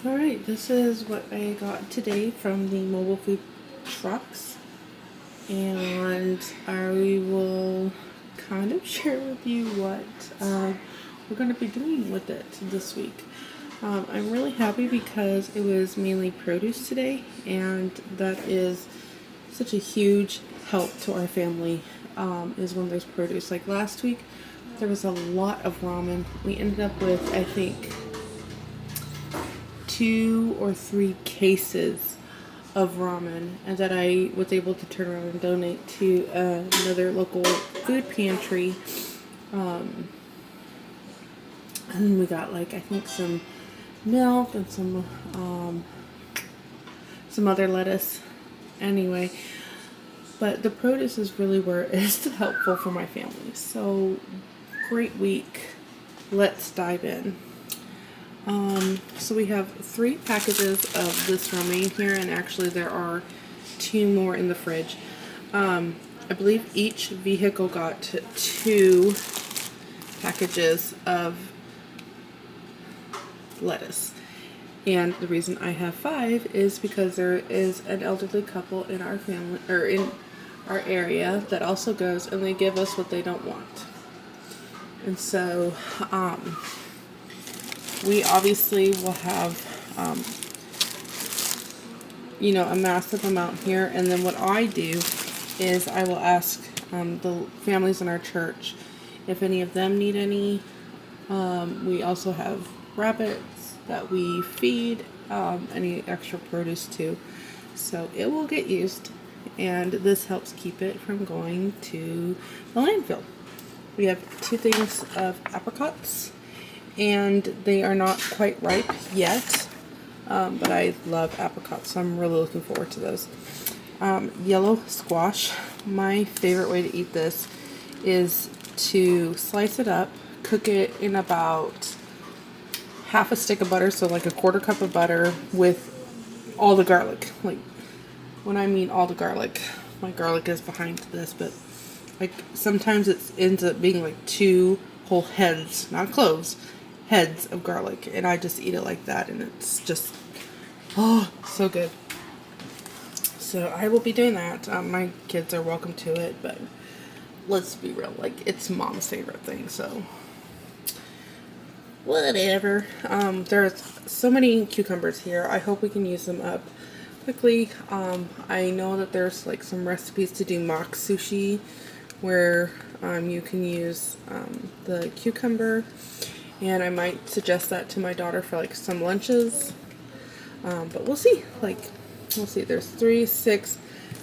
Alright, this is what I got today from the mobile food trucks, and I will kind of share with you what we're going to be doing with it this week. I'm really happy because it was mainly produce today, and that is such a huge help to our family, is when there's produce. Like last week, there was a lot of ramen. We ended up with, I think, 2 or 3 cases of ramen, and that I was able to turn around and donate to another local food pantry. And then we got, like, I think some milk and some other lettuce. Anyway, but the produce is really where it is helpful for my family. So great week. Let's dive in. So we have 3 packages of this romaine here, and actually there are 2 more in the fridge. I believe each vehicle got 2 packages of lettuce. And the reason I have 5 is because there is an elderly couple in our family, or in our area, that also goes, and they give us what they don't want. And so, we obviously will have, a massive amount here. And then what I do is I will ask the families in our church if any of them need any. We also have rabbits that we feed any extra produce to. So it will get used, and this helps keep it from going to the landfill. We have 2 things of apricots, and they are not quite ripe yet, but I love apricots, so I'm really looking forward to those. Yellow squash. My favorite way to eat this is to slice it up, cook it in about half a stick of butter, so like a 1/4 cup of butter with all the garlic. Like, when I mean all the garlic, my garlic is behind this, but like sometimes it ends up being like 2 whole heads, not cloves, heads of garlic, and I just eat it like that, and it's just, oh, so good. So I will be doing that. My kids are welcome to it, but let's be real, like, it's Mom's favorite thing, so whatever. There's so many cucumbers here. I hope we can use them up quickly. I know that there's like some recipes to do mock sushi where you can use the cucumber, and I might suggest that to my daughter for like some lunches. But we'll see. We'll see. There's 3, 6,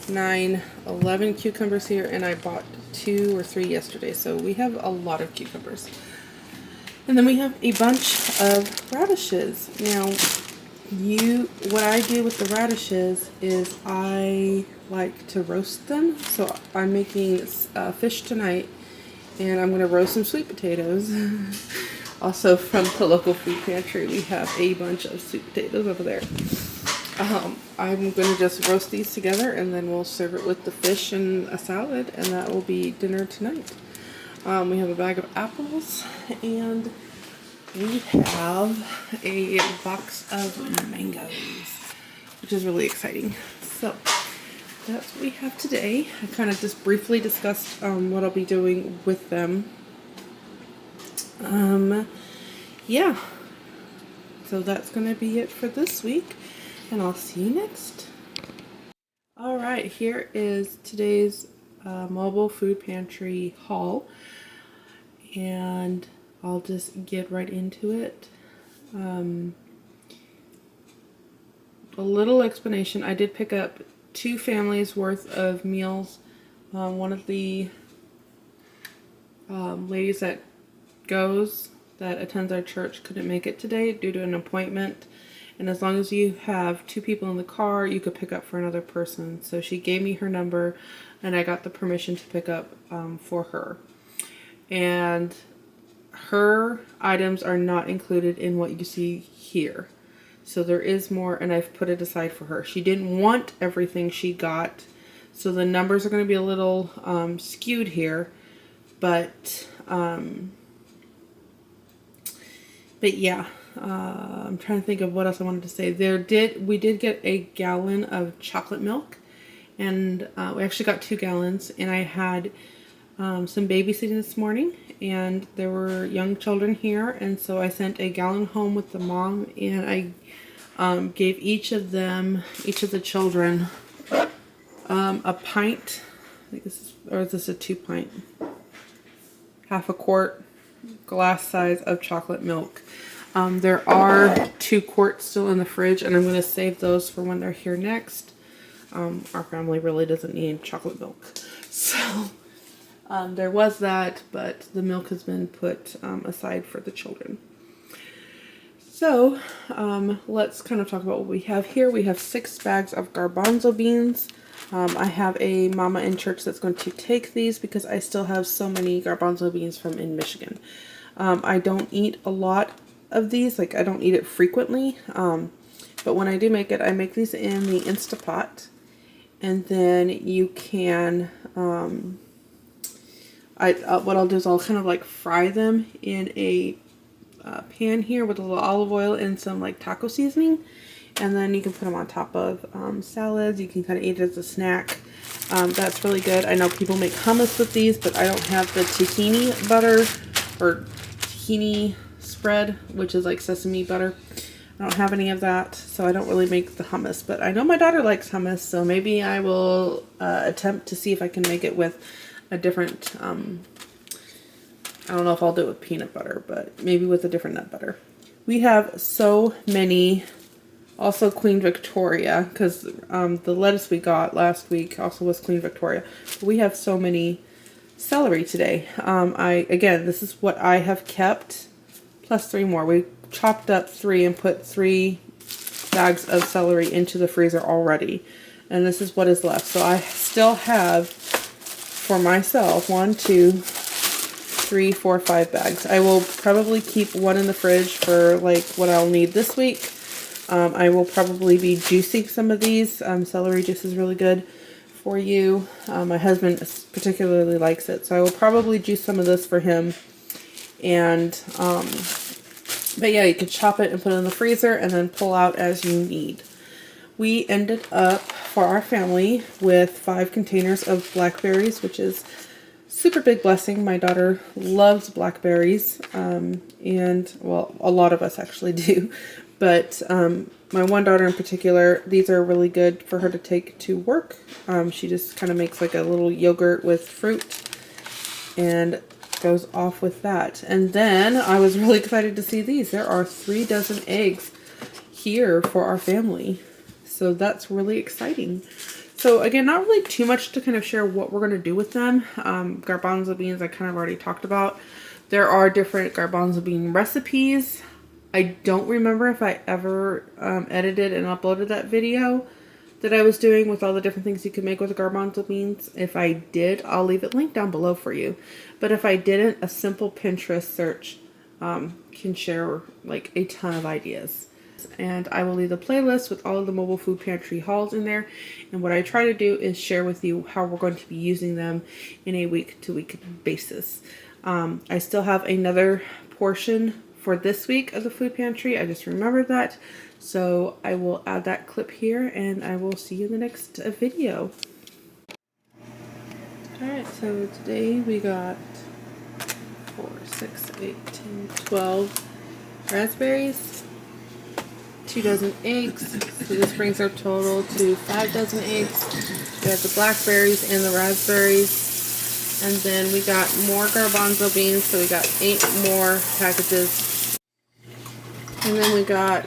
9, 11 cucumbers here, and I bought 2 or 3 yesterday, so we have a lot of cucumbers. And then we have a bunch of radishes. Now, what I do with the radishes is I like to roast them. So I'm making fish tonight, and I'm going to roast some sweet potatoes. Also from the local food pantry, we have a bunch of sweet potatoes over there. I'm going to just roast these together, and then we'll serve it with the fish and a salad, and that will be dinner tonight. We have a bag of apples, and we have a box of mangoes, which is really exciting. So that's what we have today. I kind of just briefly discussed what I'll be doing with them. Yeah. So that's going to be it for this week, and I'll see you next. Alright, here is today's mobile food pantry haul, and I'll just get right into it. A little explanation. I did pick up 2 families worth of meals. One of the ladies that attends our church couldn't make it today due to an appointment. And as long as you have 2 people in the car, you could pick up for another person. So she gave me her number, and I got the permission to pick up for her. And her items are not included in what you see here. So there is more, and I've put it aside for her. She didn't want everything she got, so the numbers are going to be a little skewed here. But yeah, I'm trying to think of what else I wanted to say. We did get a gallon of chocolate milk, and we actually got 2 gallons, and I had some babysitting this morning, and there were young children here, and so I sent a gallon home with the mom, and I gave each of the children a pint. I think is this a 2 pint? Half a quart glass size of chocolate milk. There are 2 quarts still in the fridge, and I'm going to save those for when they're here next. Our family really doesn't need chocolate milk. So there was that, but the milk has been put aside for the children. So let's kind of talk about what we have here. We have 6 bags of garbanzo beans. I have a mama in church that's going to take these because I still have so many garbanzo beans from in Michigan. I don't eat a lot of these, like I don't eat it frequently, but when I do make it, I make these in the Instapot, and then you can, what I'll do is I'll kind of like fry them in a pan here with a little olive oil and some like taco seasoning, and then you can put them on top of salads. You can kind of eat it as a snack. That's really good. I know people make hummus with these, but I don't have the tahini butter or tahini spread, which is like sesame butter. I don't have any of that, so I don't really make the hummus, but I know my daughter likes hummus, so maybe I will attempt to see if I can make it with a different, I don't know if I'll do it with peanut butter, but maybe with a different nut butter. We have so many, also Queen Victoria, because the lettuce we got last week also was Queen Victoria. But we have so many celery today. Again, this is what I have kept, plus 3 more. We chopped up 3 and put 3 bags of celery into the freezer already. And this is what is left. So I still have, for myself, 1, 2, 3, 4, 5 bags. I will probably keep 1 in the fridge for like what I'll need this week. I will probably be juicing some of these. Celery juice is really good for you. My husband particularly likes it, so I will probably juice some of this for him. And but yeah, you can chop it and put it in the freezer and then pull out as you need. We ended up, for our family, with 5 containers of blackberries, which is super big blessing. My daughter loves blackberries, and well, a lot of us actually do. But my one daughter in particular, these are really good for her to take to work. She just kind of makes like a little yogurt with fruit and goes off with that. And then I was really excited to see these. There are 3 dozen eggs here for our family. So that's really exciting. So again, not really too much to kind of share what we're going to do with them. Garbanzo beans I kind of already talked about. There are different garbanzo bean recipes. I don't remember if I ever edited and uploaded that video that I was doing with all the different things you can make with garbanzo beans. If I did, I'll leave it linked down below for you. But if I didn't, a simple Pinterest search can share like a ton of ideas. And I will leave the playlist with all of the Mobile Food Pantry hauls in there. And what I try to do is share with you how we're going to be using them in a week-to-week basis. I still have another portion for this week of the food pantry. I just remembered that. So I will add that clip here, and I will see you in the next video. Alright, so today we got 4, 6, 8, 10, 12 raspberries, 2 dozen eggs. So this brings our total to 5 dozen eggs. We have the blackberries and the raspberries. And then we got more garbanzo beans, so we got 8 more packages. And then we got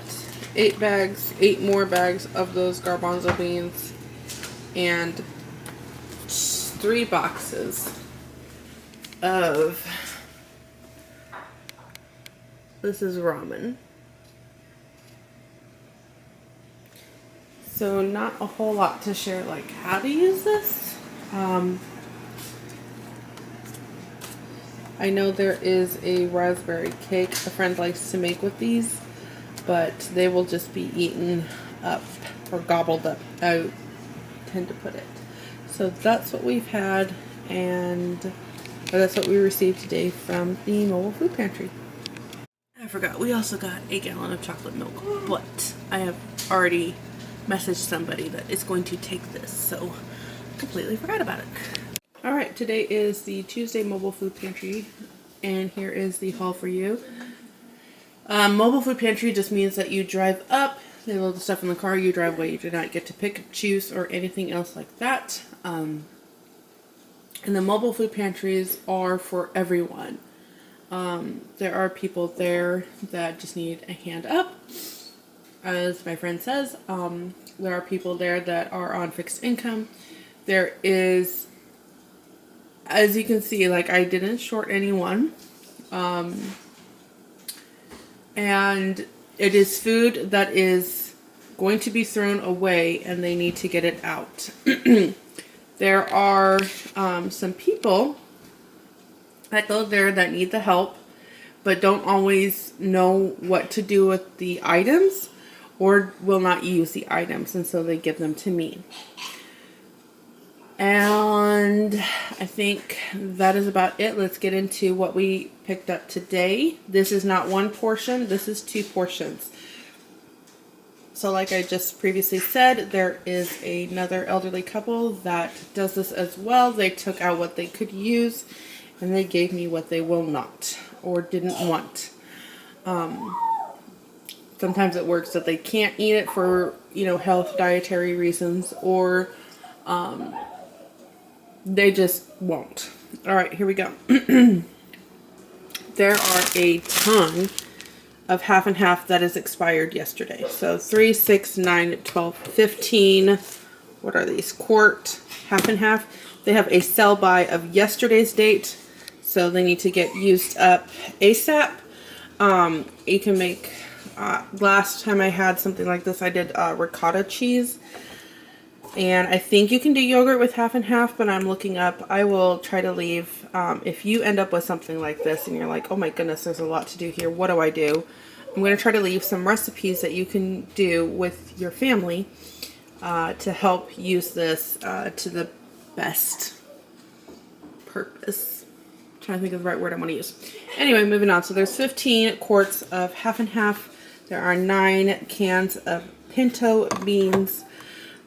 8 more bags of those garbanzo beans, and 3 boxes of, this is ramen. So not a whole lot to share, like how to use this. I know there is a raspberry cake a friend likes to make with these, but they will just be eaten up or gobbled up, I tend to put it. So that's what we've had, and that's what we received today from the Mobile Food Pantry. I forgot, we also got a gallon of chocolate milk, but I have already messaged somebody that is going to take this, so completely forgot about it. Alright, today is the Tuesday Mobile Food Pantry, and here is the haul for you. Mobile Food Pantry just means that you drive up, they load the stuff in the car, you drive away. You do not get to pick, choose, or anything else like that. And the mobile food pantries are for everyone. There are people there that just need a hand up. As my friend says, there are people there that are on fixed income. There is, as you can see, like, I didn't short anyone. And it is food that is going to be thrown away and they need to get it out. There are some people that go there that need the help but don't always know what to do with the items or will not use the items, and so they give them to me. And I think that is about it. Let's get into what we picked up today. This is not one portion, this is 2 portions. So like I just previously said, there is another elderly couple that does this as well. They took out what they could use and they gave me what they will not or didn't want. Sometimes it works that they can't eat it for, health, dietary reasons, or they just won't. Alright, here we go. There are a ton of half and half that is expired yesterday. So 3, 6, 9, 12, 15. What are these? Quart, half and half. They have a sell by of yesterday's date, so they need to get used up ASAP. You can make, last time I had something like this, I did ricotta cheese. And I think you can do yogurt with half and half, but I'm looking up. I will try to leave, if you end up with something like this and you're like, oh my goodness, there's a lot to do here, what do I do? I'm going to try to leave some recipes that you can do with your family to help use this to the best purpose. I'm trying to think of the right word I want to use. Anyway, moving on. So there's 15 quarts of half and half. There are 9 cans of pinto beans.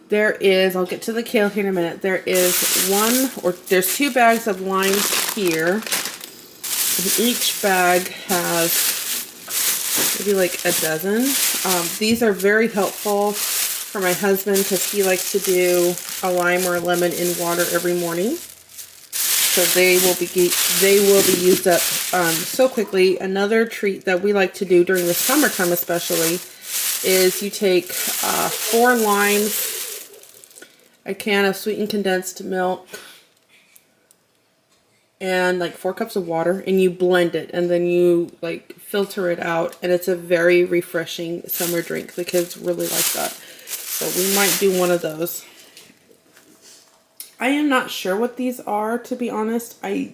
There is, I'll get to the kale here in a minute. There is there's 2 bags of limes here. And each bag has maybe like a dozen. These are very helpful for my husband because he likes to do a lime or a lemon in water every morning. So they will be used up so quickly. Another treat that we like to do during the summertime especially is you take 4 limes, a can of sweetened condensed milk, and like 4 cups of water, and you blend it, and then you like filter it out, and it's a very refreshing summer drink. The kids really like that, so we might do one of those. I am not sure what these are, to be honest. I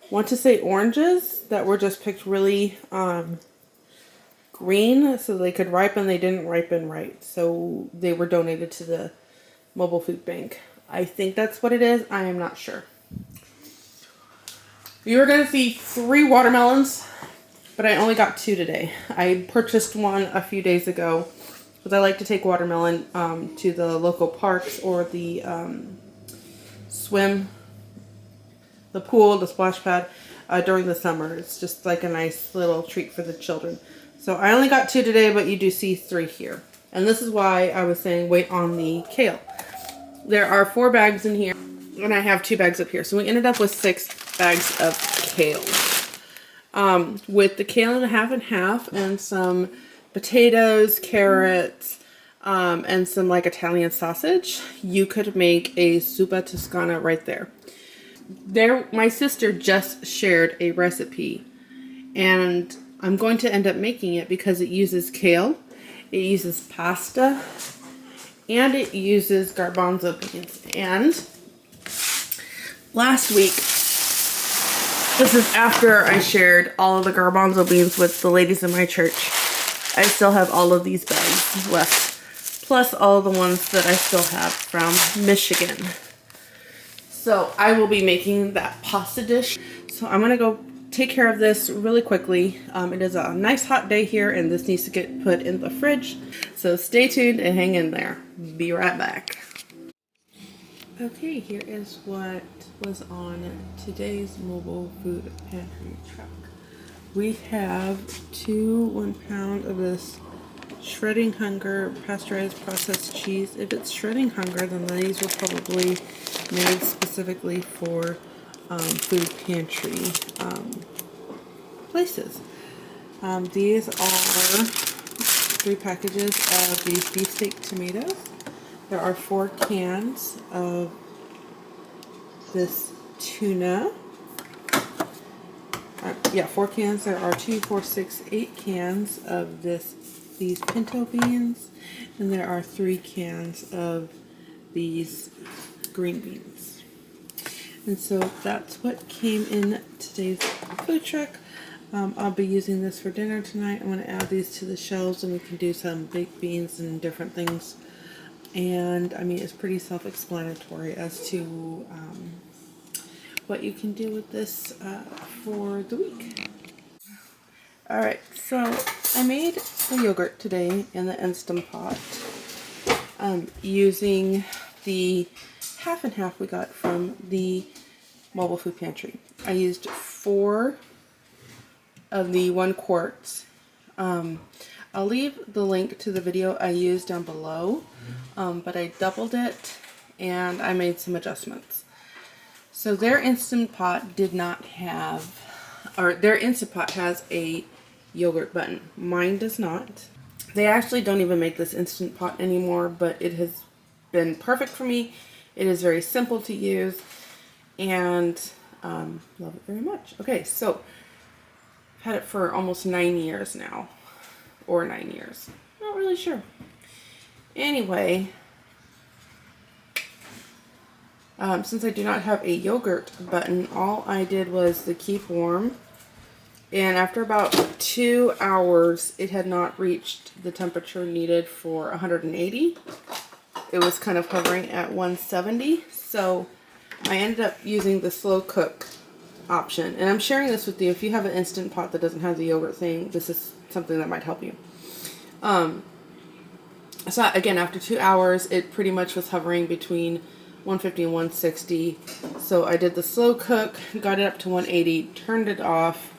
want to say oranges that were just picked really green so they could ripen. They didn't ripen right, so they were donated to the Mobile Food Bank. I think that's what it is. I am not sure. You are going to see 3 watermelons, but I only got 2 today. I purchased one a few days ago because I like to take watermelon to the local parks or the the pool, the splash pad during the summer. It's just like a nice little treat for the children. So I only got 2 today, but you do see 3 here. And this is why I was saying wait on the kale. There are 4 bags in here, and I have 2 bags up here. So we ended up with 6 bags of kale. With the kale in a half and half, and some potatoes, carrots, and some like Italian sausage, you could make a zuppa toscana right there. My sister just shared a recipe, and I'm going to end up making it because it uses kale. It uses pasta, and it uses garbanzo beans. And last week, this is after I shared all of the garbanzo beans with the ladies in my church. I still have all of these bags left, plus all of the ones that I still have from Michigan. So I will be making that pasta dish. So I'm going to go take care of this really quickly. It is a nice hot day here, and this needs to get put in the fridge. So stay tuned and hang in there. Be right back. Okay, here is what was on today's Mobile Food Pantry truck. We have 1 pound of this Shredding Hunger pasteurized processed cheese. If it's Shredding Hunger, then these were probably made specifically for food pantry places. These are 3 packages of these beefsteak tomatoes. There are 4 cans of this tuna. 4 cans. There are 2, 4, 6, 8 cans of these pinto beans, and there are 3 cans of these green beans. And so that's what came in today's food truck. I'll be using this for dinner tonight. I'm going to add these to the shelves, and we can do some baked beans and different things. And I mean, it's pretty self-explanatory as to what you can do with this for the week. Alright, so I made the yogurt today in the Instant Pot using the half and half we got from the Mobile Food Pantry. I used 4 of the 1 quarts. I'll leave the link to the video I used down below, but I doubled it and I made some adjustments. So their Instant Pot did not have, or their Instant Pot has a yogurt button. Mine does not. They actually don't even make this Instant Pot anymore, but it has been perfect for me. It is very simple to use, and love it very much. Okay, so I've had it for almost 9 years now, or 9 years. Not really sure. Anyway, since I do not have a yogurt button, all I did was the keep warm. And after about 2 hours, it had not reached the temperature needed for 180. It was kind of hovering at 170. So I ended up using the slow cook option. And I'm sharing this with you. If you have an Instant Pot that doesn't have the yogurt thing, this is something that might help you. So again, after 2 hours, it pretty much was hovering between 150 and 160. So I did the slow cook, got it up to 180, turned it off,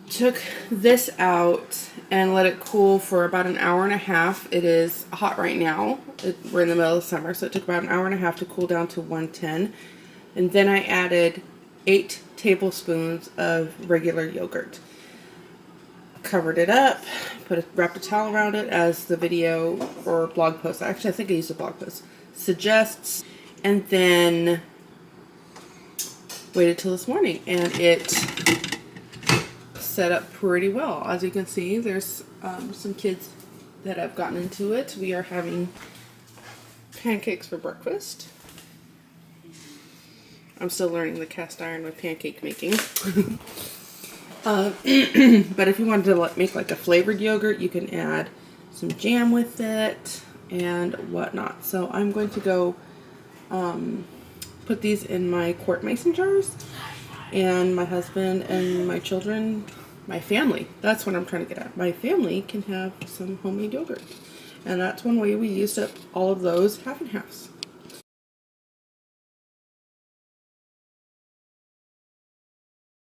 took this out and let it cool for about an hour and a half. It is hot right now. We're in the middle of summer, so it took about an hour and a half to cool down to 110. And then I added 8 tablespoons of regular yogurt. Covered it up, wrapped a towel around it as the video or blog post, actually I think I used a blog post, suggests, and then waited till this morning, and it set up pretty well. As you can see, there's some kids that have gotten into it. We are having pancakes for breakfast. I'm still learning the cast iron with pancake making. But if you wanted to make like a flavored yogurt, you can add some jam with it and whatnot. So I'm going to go put these in my quart mason jars, and my husband and my children, my family, that's what I'm trying to get at. My family can have some homemade yogurt. And that's one way we used up all of those half and halves.